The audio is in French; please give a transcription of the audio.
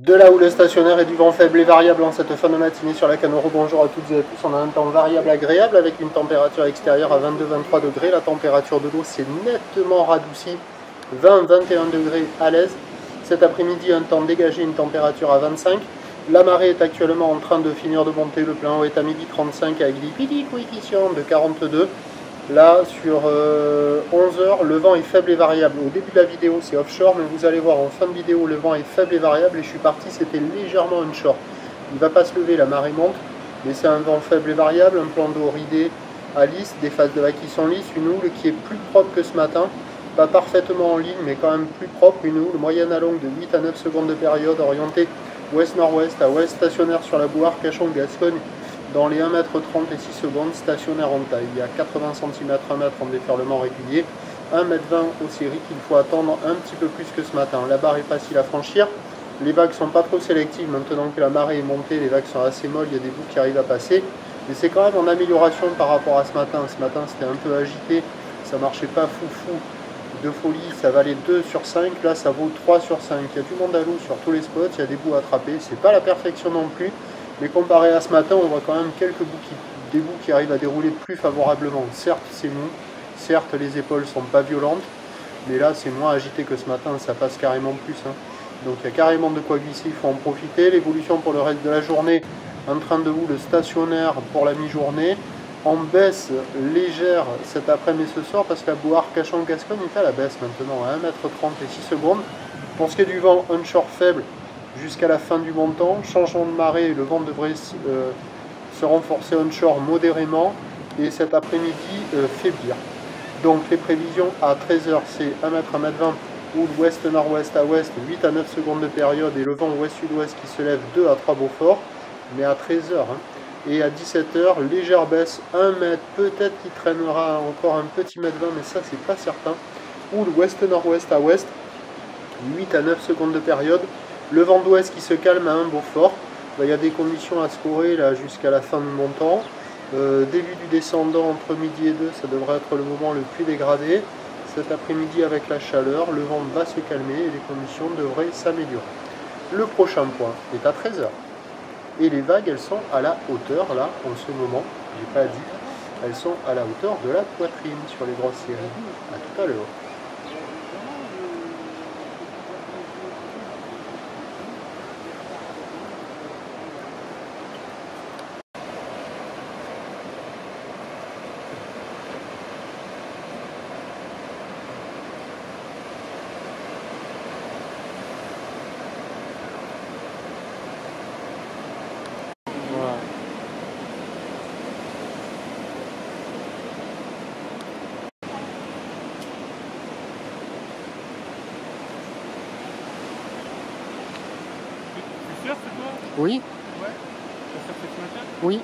De là où le stationnaire est du vent faible et variable en cette fin de matinée sur la Canoro, bonjour à toutes et à tous. On a un temps variable agréable avec une température extérieure à 22-23 degrés. La température de l'eau s'est nettement radoucie, 20-21 degrés à l'aise. Cet après-midi, un temps dégagé, une température à 25. La marée est actuellement en train de finir de monter. Le plein eau est à 12h35 avec des petits coefficients de 42. Là, sur 11 heures, le vent est faible et variable. Au début de la vidéo, c'est offshore, mais vous allez voir en fin de vidéo, le vent est faible et variable. Et je suis parti, c'était légèrement onshore. Il ne va pas se lever, la marée monte, mais c'est un vent faible et variable, un plan d'eau ridé à lisse, des phases de vagues qui sont lisses, une houle qui est plus propre que ce matin. Pas parfaitement en ligne, mais quand même plus propre. Une houle moyenne à longue de 8 à 9 secondes de période, orientée ouest-nord-ouest à ouest, stationnaire sur la Bouarre, Cachan-Gascogne. Dans les 1,30 m et 6 secondes, stationnaire en taille. Il y a 80 cm, 1 m en déferlement régulier, 1,20 m au série qu'il faut attendre un petit peu plus que ce matin. La barre est facile à franchir, les vagues sont pas trop sélectives, maintenant que la marée est montée, les vagues sont assez molles, il y a des bouts qui arrivent à passer. Mais c'est quand même en amélioration par rapport à ce matin. Ce matin c'était un peu agité, ça marchait pas fou de folie, ça valait 2 sur 5, là ça vaut 3 sur 5. Il y a du monde à l'eau sur tous les spots, il y a des bouts à attraper, c'est pas la perfection non plus. Mais comparé à ce matin, on voit quand même quelques des bouts qui arrivent à dérouler plus favorablement. Certes, c'est mou, certes, les épaules sont pas violentes, mais là, c'est moins agité que ce matin, ça passe carrément plus. Donc, il y a carrément de quoi glisser, il faut en profiter. L'évolution pour le reste de la journée, en train de vous, le stationnaire pour la mi-journée, en baisse légère cet après-midi ce soir, parce que la Bouarre Cachan-Gascogne est à la baisse maintenant, à 1,30 m et 6 secondes. Pour ce qui est du vent onshore faible, jusqu'à la fin du montant, changement de marée, le vent devrait se renforcer onshore modérément et cet après-midi faiblir. Donc les prévisions à 13h, c'est 1 m, 1 m 20, ou ouest-nord-ouest à ouest, 8 à 9 secondes de période et le vent ouest-sud-ouest qui se lève 2 à 3 Beaufort, mais à 13h. Et à 17h, légère baisse, 1 m, peut-être qu'il traînera encore un petit mètre 20, mais ça c'est pas certain. Ou ouest-nord-ouest à ouest, 8 à 9 secondes de période. Le vent d'ouest qui se calme à 1 Beaufort. Il y a des conditions à scorer là jusqu'à la fin du montant. Début du descendant entre midi et 2, ça devrait être le moment le plus dégradé. Cet après-midi avec la chaleur, le vent va se calmer et les conditions devraient s'améliorer. Le prochain point est à 13h. Et les vagues, elles sont à la hauteur, là, en ce moment, j'ai pas dit, elles sont à la hauteur de la poitrine sur les grosses séries. À tout à l'heure. C'est sûr, c'est toi? Oui. Ouais. T'as surfé ce matin? Oui.